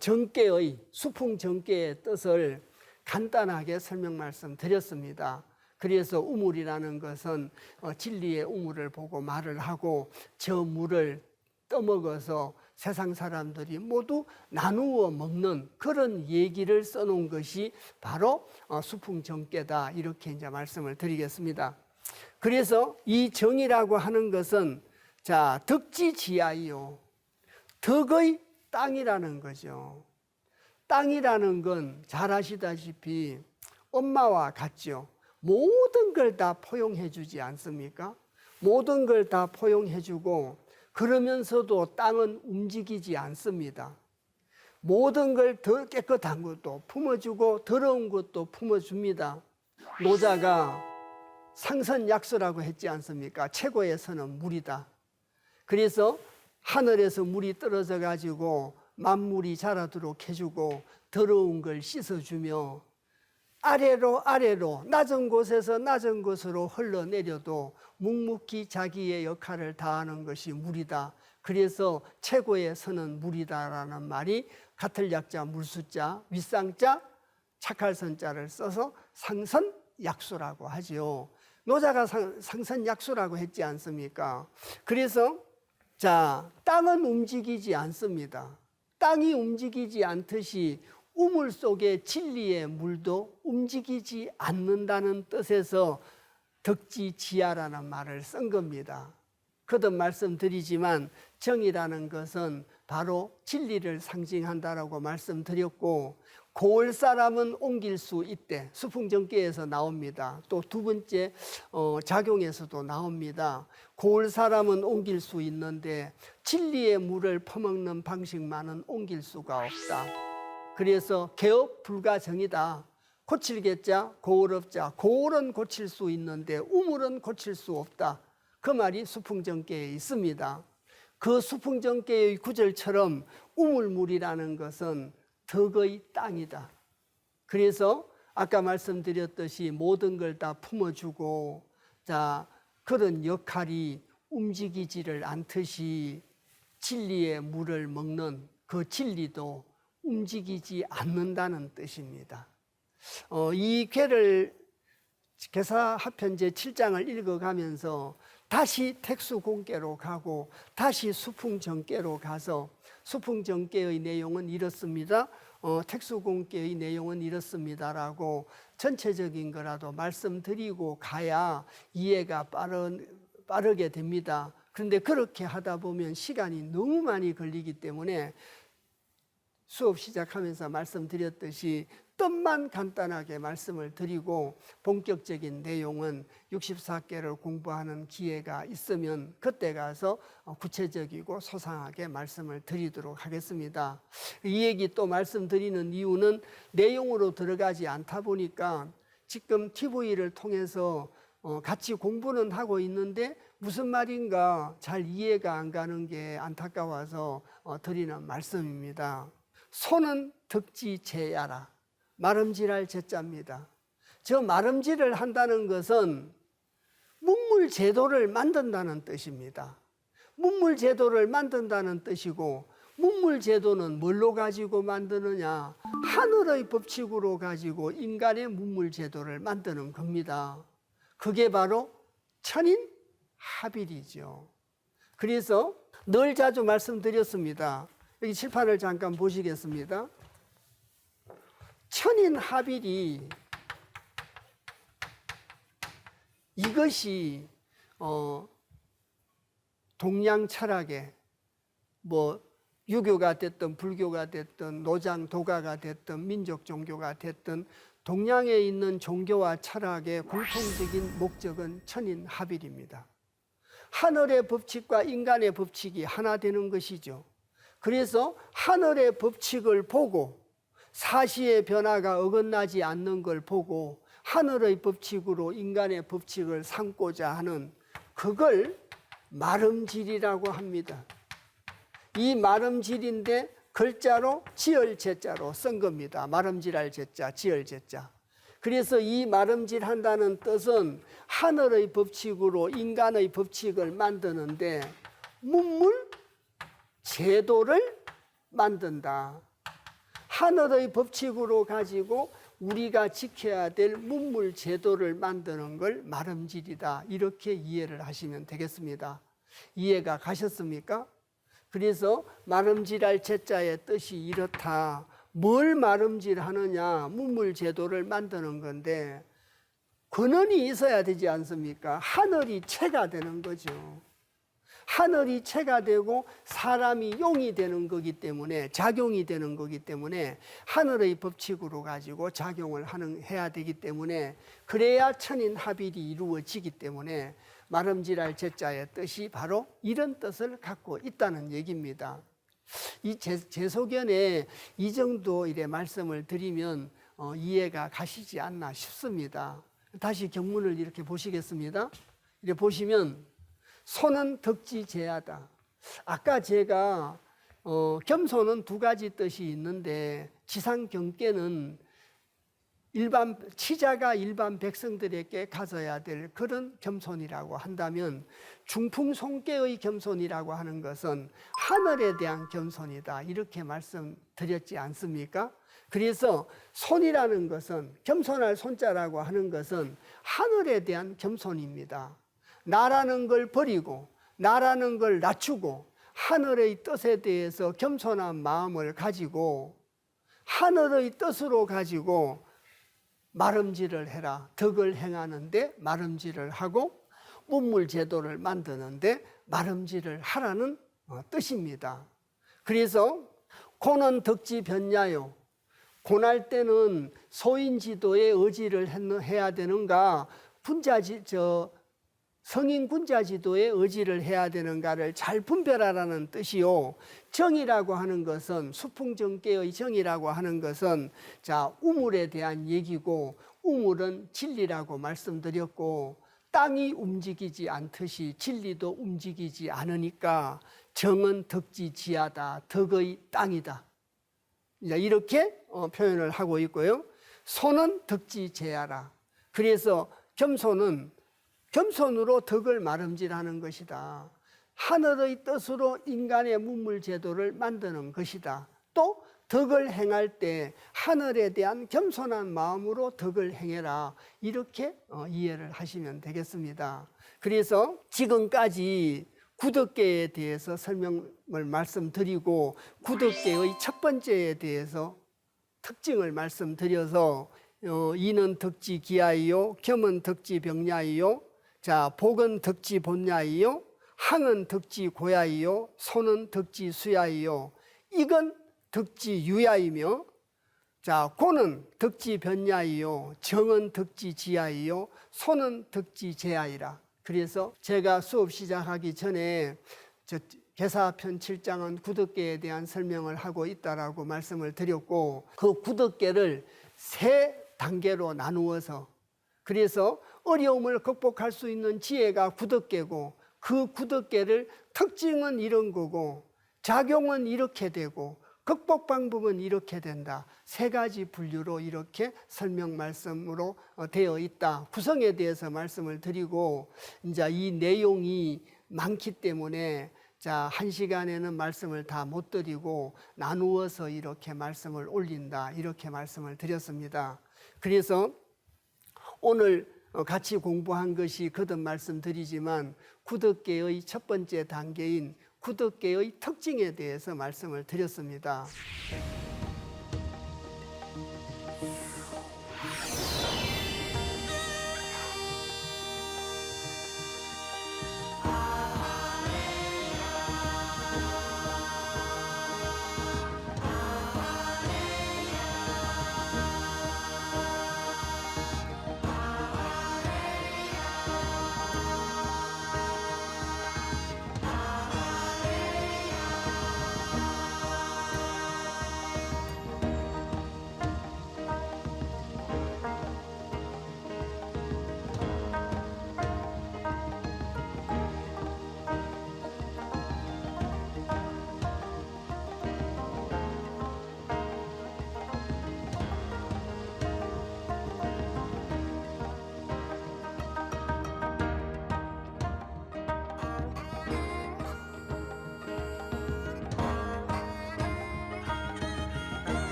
정계의 수풍정계의 뜻을 간단하게 설명 말씀드렸습니다. 그래서 우물이라는 것은 진리의 우물을 보고 말을 하고 저 물을 떠먹어서 세상 사람들이 모두 나누어 먹는 그런 얘기를 써놓은 것이 바로 수풍정계다 이렇게 이제 말씀을 드리겠습니다. 그래서 이 정이라고 하는 것은 덕지지하이요 덕의 땅이라는 거죠. 땅이라는 건 잘 아시다시피 엄마와 같죠. 모든 걸 다 포용해 주지 않습니까? 모든 걸 다 포용해 주고 그러면서도 땅은 움직이지 않습니다. 모든 걸 더 깨끗한 것도 품어주고 더러운 것도 품어줍니다. 노자가 상선약수라고 했지 않습니까? 최고의 선은 물이다. 그래서 하늘에서 물이 떨어져 가지고 만물이 자라도록 해주고 더러운 걸 씻어주며 아래로 낮은 곳에서 낮은 곳으로 흘러내려도 묵묵히 자기의 역할을 다하는 것이 물이다. 그래서 최고의 선은 물이다라는 말이 같을 약자 물수자 윗상자 착할선자를 써서 상선약수라고 하지요. 노자가 상선약수라고 했지 않습니까? 그래서 땅은 움직이지 않습니다. 땅이 움직이지 않듯이 우물 속의 진리의 물도 움직이지 않는다는 뜻에서 덕지지하라는 말을 쓴 겁니다. 거듭 말씀드리지만 정이라는 것은 바로 진리를 상징한다라고 말씀드렸고 고을 사람은 옮길 수 있대 수풍정계에서 나옵니다. 또 두 번째 작용에서도 나옵니다. 고을 사람은 옮길 수 있는데 진리의 물을 퍼먹는 방식만은 옮길 수가 없다. 그래서 개업 불가정이다. 고칠 개자 고을업자 고을은 고칠 수 있는데 우물은 고칠 수 없다. 그 말이 수풍정계에 있습니다. 그 수풍정계의 구절처럼 우물물이라는 것은 덕의 땅이다. 그래서 아까 말씀드렸듯이 모든 걸 다 품어주고 그런 역할이 움직이지를 않듯이 진리의 물을 먹는 그 진리도 움직이지 않는다는 뜻입니다. 이 괴를 계사합편제 7장을 읽어가면서 다시 택수공계로 가고 다시 수풍정계로 가서 수풍정계의 내용은 이렇습니다. 택수공계의 내용은 이렇습니다라고 전체적인 거라도 말씀드리고 가야 이해가 빠르게 됩니다. 그런데 그렇게 하다 보면 시간이 너무 많이 걸리기 때문에 수업 시작하면서 말씀드렸듯이 뜻만 간단하게 말씀을 드리고 본격적인 내용은 64개를 공부하는 기회가 있으면 그때 가서 구체적이고 소상하게 말씀을 드리도록 하겠습니다. 이 얘기 또 말씀드리는 이유는 내용으로 들어가지 않다 보니까 지금 TV를 통해서 같이 공부는 하고 있는데 무슨 말인가 잘 이해가 안 가는 게 안타까워서 드리는 말씀입니다. 소는 덕지 제야라. 마름질할 제자입니다. 저 마름질을 한다는 것은 문물 제도를 만든다는 뜻입니다. 문물 제도를 만든다는 뜻이고, 문물 제도는 뭘로 가지고 만드느냐? 하늘의 법칙으로 가지고 인간의 문물 제도를 만드는 겁니다. 그게 바로 천인 합일이죠. 그래서 늘 자주 말씀드렸습니다. 여기 칠판을 잠깐 보시겠습니다. 천인 합일이 이것이 동양 철학에 유교가 됐든 불교가 됐든 노장 도가가 됐든 민족 종교가 됐든 동양에 있는 종교와 철학의 공통적인 목적은 천인 합일입니다. 하늘의 법칙과 인간의 법칙이 하나 되는 것이죠. 그래서 하늘의 법칙을 보고 사시의 변화가 어긋나지 않는 걸 보고 하늘의 법칙으로 인간의 법칙을 삼고자 하는 그걸 마름질이라고 합니다. 이 마름질인데 글자로 지얼제자로 쓴 겁니다. 마름질할 제자, 지얼제자. 그래서 이 마름질한다는 뜻은 하늘의 법칙으로 인간의 법칙을 만드는데 문물 제도를 만든다. 하늘의 법칙으로 가지고 우리가 지켜야 될 문물 제도를 만드는 걸 마름질이다. 이렇게 이해를 하시면 되겠습니다. 이해가 가셨습니까? 그래서 마름질할 제자의 뜻이 이렇다. 뭘 마름질하느냐? 문물 제도를 만드는 건데 근원이 있어야 되지 않습니까? 하늘이 체가 되는 거죠. 하늘이 체가 되고 사람이 용이 되는 거기 때문에, 작용이 되는 거기 때문에 하늘의 법칙으로 가지고 작용을 해야 되기 때문에, 그래야 천인 합일이 이루어지기 때문에 마름질할 제자의 뜻이 바로 이런 뜻을 갖고 있다는 얘기입니다. 이 제소견에 이 정도 이래 말씀을 드리면 이해가 가시지 않나 싶습니다. 다시 경문을 이렇게 보시겠습니다. 이렇게 보시면 소는 덕지 제야다. 아까 제가 겸손은 두 가지 뜻이 있는데 지상경계는 치자가 일반 백성들에게 가져야 될 그런 겸손이라고 한다면, 중풍송계의 겸손이라고 하는 것은 하늘에 대한 겸손이다. 이렇게 말씀드렸지 않습니까? 그래서 손이라는 것은, 겸손할 손자라고 하는 것은 하늘에 대한 겸손입니다. 나라는 걸 버리고 나라는 걸 낮추고 하늘의 뜻에 대해서 겸손한 마음을 가지고 하늘의 뜻으로 가지고 마름질을 해라. 덕을 행하는데 마름질을 하고 문물 제도를 만드는데 마름질을 하라는 뜻입니다. 그래서 고는 덕지 변야요. 고날 때는 소인지도에 의지를 해야 되는가, 성인 군자지도에 의지를 해야 되는가를 잘 분별하라는 뜻이요. 정이라고 하는 것은, 수풍정계의 정이라고 하는 것은 우물에 대한 얘기고, 우물은 진리라고 말씀드렸고, 땅이 움직이지 않듯이 진리도 움직이지 않으니까 정은 덕지지하다, 덕의 땅이다. 이렇게 표현을 하고 있고요. 소는 덕지제야라. 그래서 겸손으로 덕을 마름질하는 것이다. 하늘의 뜻으로 인간의 문물 제도를 만드는 것이다. 또 덕을 행할 때 하늘에 대한 겸손한 마음으로 덕을 행해라. 이렇게 이해를 하시면 되겠습니다. 그래서 지금까지 구덕계에 대해서 설명을 말씀드리고, 구덕계의 첫 번째에 대해서 특징을 말씀드려서 이는 덕지 기야이요, 겸은 덕지 병야이요, 복은 덕지 본야이요, 항은 덕지 고야이요, 소는 덕지 수야이요, 이건 덕지 유야이며, 고는 덕지 변야이요, 정은 덕지 지야이요, 소는 덕지 제야이라. 그래서 제가 수업 시작하기 전에 계사편 7장은 구덕계에 대한 설명을 하고 있다라고 말씀을 드렸고, 그 구덕계를 세 단계로 나누어서, 그래서 어려움을 극복할 수 있는 지혜가 구덕계고 그 구덕계를 특징은 이런 거고 작용은 이렇게 되고 극복 방법은 이렇게 된다. 세 가지 분류로 이렇게 설명 말씀으로 되어 있다. 구성에 대해서 말씀을 드리고 이제 이 내용이 많기 때문에 자, 1시간에는 말씀을 다 못 드리고 나누어서 이렇게 말씀을 올린다. 이렇게 말씀을 드렸습니다. 그래서 오늘 같이 공부한 것이 거듭 말씀드리지만 구덕계의 첫 번째 단계인 구덕계의 특징에 대해서 말씀을 드렸습니다.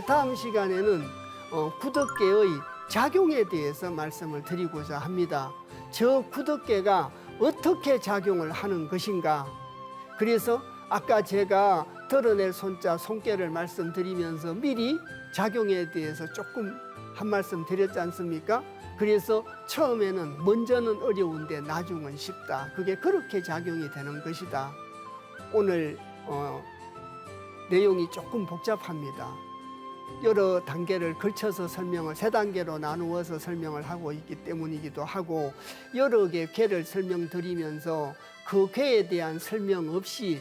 다음 시간에는 구덕계의 작용에 대해서 말씀을 드리고자 합니다. 저 구덕계가 어떻게 작용을 하는 것인가? 그래서 아까 제가 드러낼 손자 손께를 말씀드리면서 미리 작용에 대해서 조금 한 말씀 드렸지 않습니까? 그래서 처음에는 먼저는 어려운데 나중은 쉽다. 그게 그렇게 작용이 되는 것이다. 오늘 내용이 조금 복잡합니다. 여러 단계를 걸쳐서 설명을 세 단계로 나누어서 설명을 하고 있기 때문이기도 하고 여러 개 궤를 설명드리면서 그 궤에 대한 설명 없이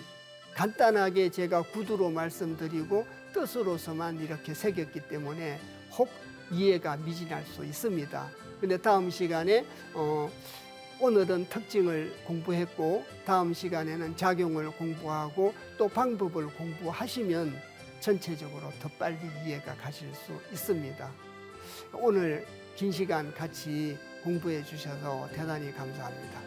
간단하게 제가 구두로 말씀드리고 뜻으로서만 이렇게 새겼기 때문에 혹 이해가 미진할 수 있습니다. 근데 다음 시간에 오늘은 특징을 공부했고 다음 시간에는 작용을 공부하고 또 방법을 공부하시면 전체적으로 더 빨리 이해가 가실 수 있습니다. 오늘 긴 시간 같이 공부해 주셔서 대단히 감사합니다.